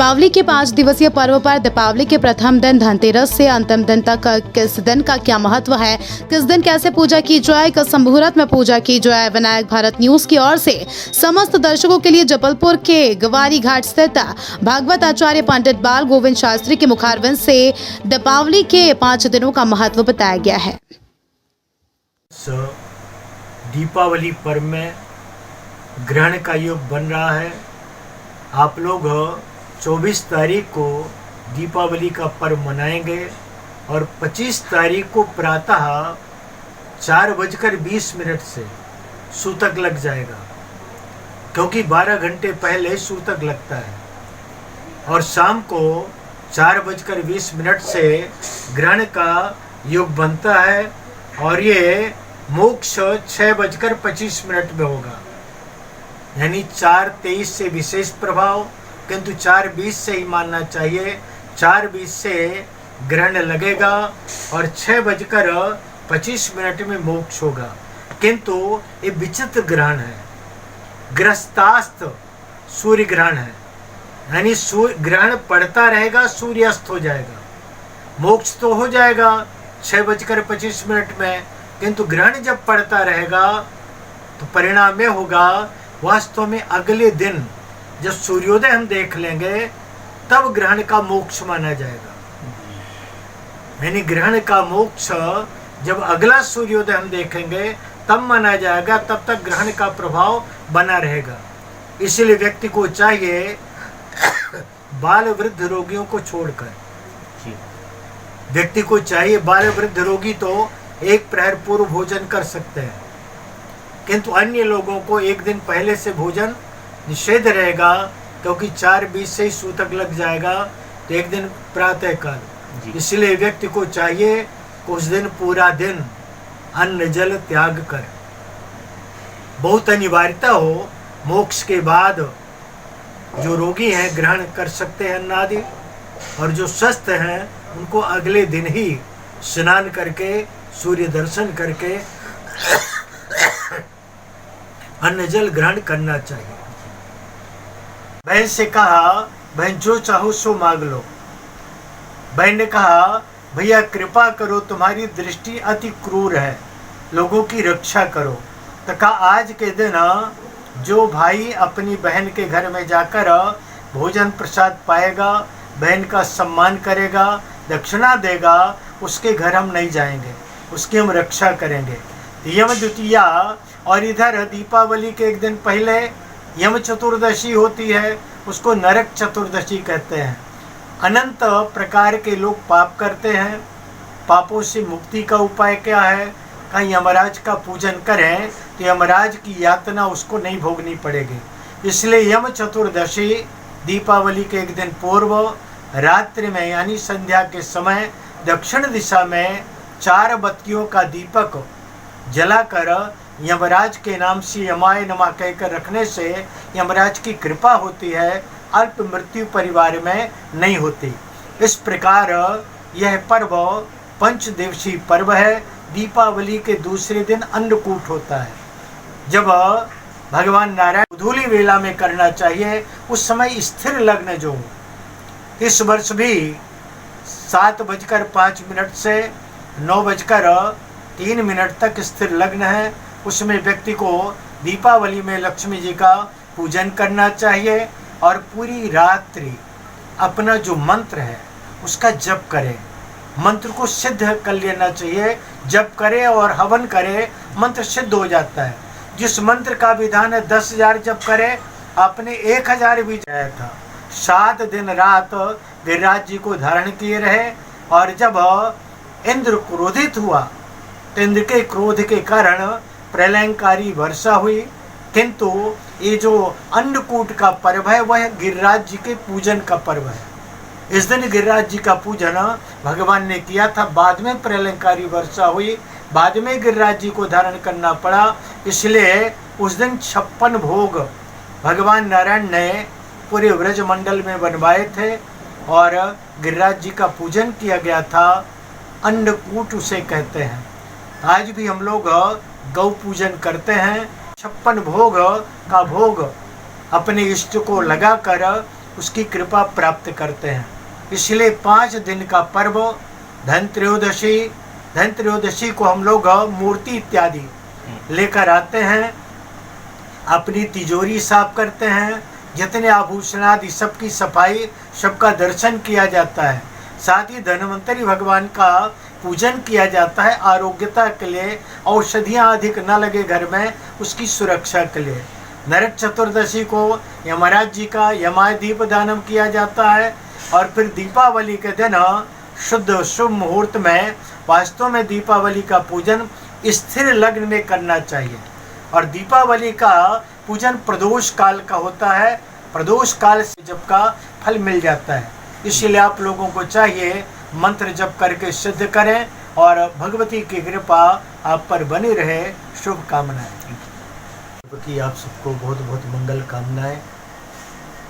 दीपावली के 5 दिवसीय पर्व पर दीपावली के प्रथम दिन धनतेरस से अंतिम दिन तक किस दिन का क्या महत्व है, किस दिन कैसे पूजा की जाए, किस मुहूर्त में पूजा की जाए। विनायक भारत न्यूज की ओर से समस्त दर्शकों के लिए जबलपुर के गवारी घाट स्थित भागवत आचार्य पंडित बाल गोविंद शास्त्री के मुखारविंद से दीपावली के 5 दिनों का महत्व बताया गया है। दीपावली पर्व में ग्रहण का योग बन रहा है। आप लोग 24 तारीख को दीपावली का पर्व मनाएंगे और 25 तारीख को प्रातः 4:20 से सूतक लग जाएगा, क्योंकि 12 घंटे पहले सूतक लगता है और शाम को 4:20 से ग्रहण का योग बनता है और ये मोक्ष 6:25 में होगा, यानी 4:23 से विशेष प्रभाव, किंतु 4:20 से ही मानना चाहिए। 4:20 से ग्रहण लगेगा और 6:25 में मोक्ष होगा, किंतु ये विचित्र ग्रहण है, ग्रस्तास्त सूर्य ग्रहण है, यानी ग्रहण पड़ता रहेगा, सूर्यास्त हो जाएगा। मोक्ष तो हो जाएगा 6:25 में, किंतु ग्रहण जब पड़ता रहेगा तो परिणाम में होगा वास्तव में अगले दिन जब सूर्योदय हम देख लेंगे तब ग्रहण का मोक्ष माना जाएगा। यानी ग्रहण का मोक्ष जब अगला सूर्योदय हम देखेंगे तब माना जाएगा, तब तक ग्रहण का प्रभाव बना रहेगा। इसलिए व्यक्ति को चाहिए बाल वृद्ध रोगियों को छोड़कर, व्यक्ति को चाहिए, बाल वृद्ध रोगी तो एक प्रहर पूर्व भोजन कर सकते हैं, किंतु अन्य लोगों को एक दिन पहले से भोजन निषेध रहेगा, क्योंकि 4:20 से ही सूतक लग जाएगा, तो एक दिन प्रातः काल। इसलिए व्यक्ति को चाहिए कि उस दिन पूरा दिन अन्न जल त्याग कर, बहुत अनिवार्यता हो, मोक्ष के बाद जो रोगी हैं ग्रहण कर सकते हैं अन्न आदि, और जो स्वस्थ हैं उनको अगले दिन ही स्नान करके सूर्य दर्शन करके अन्न जल ग्रहण करना चाहिए। बहन से कहा, बहन जो चाहो सो मांग लो। बहन ने कहा, भैया कृपा करो, तुम्हारी दृष्टि अति क्रूर है, लोगों की रक्षा करो। तो कहा आज के दिन जो भाई अपनी बहन के घर में जाकर भोजन प्रसाद पाएगा, बहन का सम्मान करेगा, दक्षिणा देगा, उसके घर हम नहीं जाएंगे, उसकी हम रक्षा करेंगे। यम द्वितीया और इधर दीपावली के एक दिन पहले यम चतुर्दशी होती है, उसको नरक चतुर्दशी कहते हैं। अनंत प्रकार के लोग पाप करते हैं, पापों से मुक्ति का उपाय क्या है? कहीं यमराज का पूजन करें तो यमराज की यातना उसको नहीं भोगनी पड़ेगी। इसलिए यम चतुर्दशी दीपावली के एक दिन पूर्व रात्रि में यानी संध्या के समय दक्षिण दिशा में 4 बत्तियों का दीपक जलाकर यमराज के नाम से यमाय नमः कहकर रखने से यमराज की कृपा होती है, अल्प मृत्यु परिवार में नहीं होती। इस प्रकार यह पर्व 5 दिवसीय पर्व है। दीपावली के दूसरे दिन अन्नकूट होता है, जब भगवान नारायण गोधूली वेला में करना चाहिए, उस समय स्थिर लग्न जो इस वर्ष भी 7:05 से 9:03 तक स्थिर लग्न है। उसमें व्यक्ति को दीपावली में लक्ष्मी जी का पूजन करना चाहिए और पूरी रात्रि अपना जो मंत्र है उसका जप करे, मंत्र को सिद्ध कर लेना चाहिए। जप करे और हवन करे, मंत्र सिद्ध हो जाता है। जिस मंत्र का विधान है 10,000 जप करे, आपने 1,000 भी जाया था। 7 दिन रात गिरिराज जी को धारण किए रहे, और जब इंद्र क्रोधित हुआ तो इंद्र के क्रोध के कारण प्रलयंकारी वर्षा हुई, किंतु ये जो अन्नकूट का पर्व है वह गिरिराज जी के पूजन का पर्व है। इस दिन गिरिराज जी का पूजन भगवान ने किया था, बाद में प्रलयंकारी वर्षा हुई, बाद में गिरिराज जी को धारण करना पड़ा। इसलिए उस दिन 56 भोग भगवान नारायण ने पूरे व्रज मंडल में बनवाए थे और गिरिराज जी का पूजन किया गया था। अन्नकूट उसे कहते हैं। आज भी हम लोग गौ पूजन करते हैं। 56 भोग का भोग अपने इष्ट को लगाकर उसकी कृपा प्राप्त करते हैं। इसलिए 5 दिन का पर्व धनत्रयोदशी को हम लोग मूर्ति इत्यादि लेकर आते हैं, अपनी तिजोरी साफ करते हैं, जितने आभूषण आदि सबकी सफाई, सबका दर्शन किया जाता है। साथ ही धन्वंतरी भगवान का पूजन किया जाता है, आरोग्यता के लिए, औषधियाँ अधिक न लगे घर में, उसकी सुरक्षा के लिए। नरक चतुर्दशी को यमराज जी का यमाय दीप दानम किया जाता है। और फिर दीपावली के दिन शुद्ध शुभ मुहूर्त में वास्तव में दीपावली का पूजन स्थिर लग्न में करना चाहिए। और दीपावली का पूजन प्रदोष काल का होता है, प्रदोष काल से जप का फल मिल जाता है। इसलिए आप लोगों को चाहिए मंत्र जप करके सिद्ध करें और भगवती की कृपा आप पर बनी रहे। शुभकामनाएं कि आप सबको बहुत बहुत मंगल कामनाएं।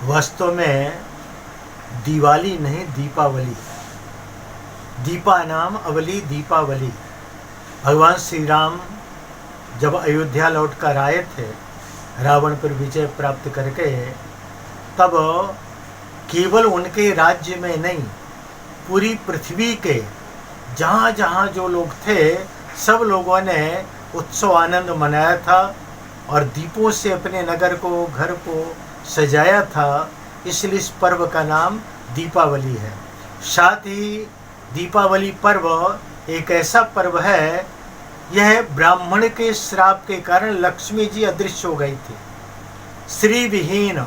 वास्तव में दिवाली नहीं दीपावली, दीपा नाम अवली दीपावली। भगवान श्री राम जब अयोध्या लौट कर आए थे रावण पर विजय प्राप्त करके, तब केवल उनके राज्य में नहीं, पूरी पृथ्वी के जहाँ जहाँ जो लोग थे सब लोगों ने उत्सव आनंद मनाया था और दीपों से अपने नगर को, घर को सजाया था। इसलिए इस पर्व का नाम दीपावली है। साथ ही दीपावली पर्व एक ऐसा पर्व है, यह ब्राह्मण के श्राप के कारण लक्ष्मी जी अदृश्य हो गई थी। श्री विहीन,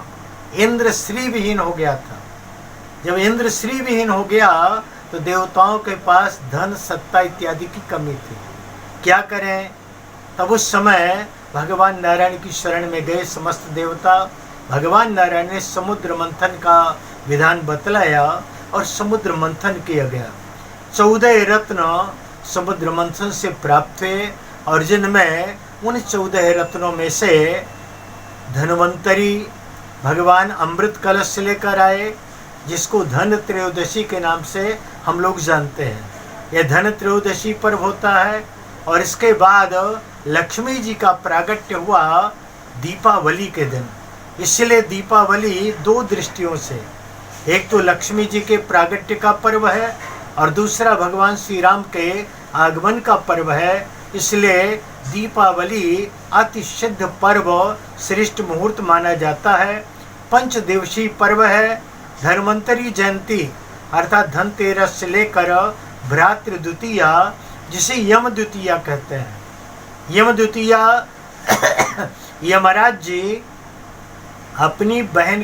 इंद्र श्री विहीन हो गया था। जब इंद्र श्री विहीन हो गया तो देवताओं के पास धन, सत्ता इत्यादि की कमी थी। क्या करें? तब उस समय भगवान नारायण की शरण में गए समस्त देवता। भगवान नारायण ने समुद्र मंथन का विधान बतलाया और समुद्र मंथन किया गया। 14 रत्न समुद्र मंथन से प्राप्त हुए और जिनमें उन 14 रत्नों में से धन्वंतरी भगवान अमृत कलश लेकर आए, जिसको धन त्रयोदशी के नाम से हम लोग जानते हैं। यह धन त्रयोदशी पर्व होता है। और इसके बाद लक्ष्मी जी का प्रागट्य हुआ दीपावली के दिन। इसलिए दीपावली 2 दृष्टियों से, एक तो लक्ष्मी जी के प्रागट्य का पर्व है और दूसरा भगवान श्री राम के आगमन का पर्व है। इसलिए दीपावली अति सिद्ध पर्व, श्रेष्ठ मुहूर्त माना जाता है। 5 दिवसीय पर्व है। धन्वंतरी जयंती अर्थात धनतेरस से लेकर भ्रातृ द्वितीया, जिसे यम द्वितीया कहते हैं। यम द्वितीया यमराज जी अपनी बहन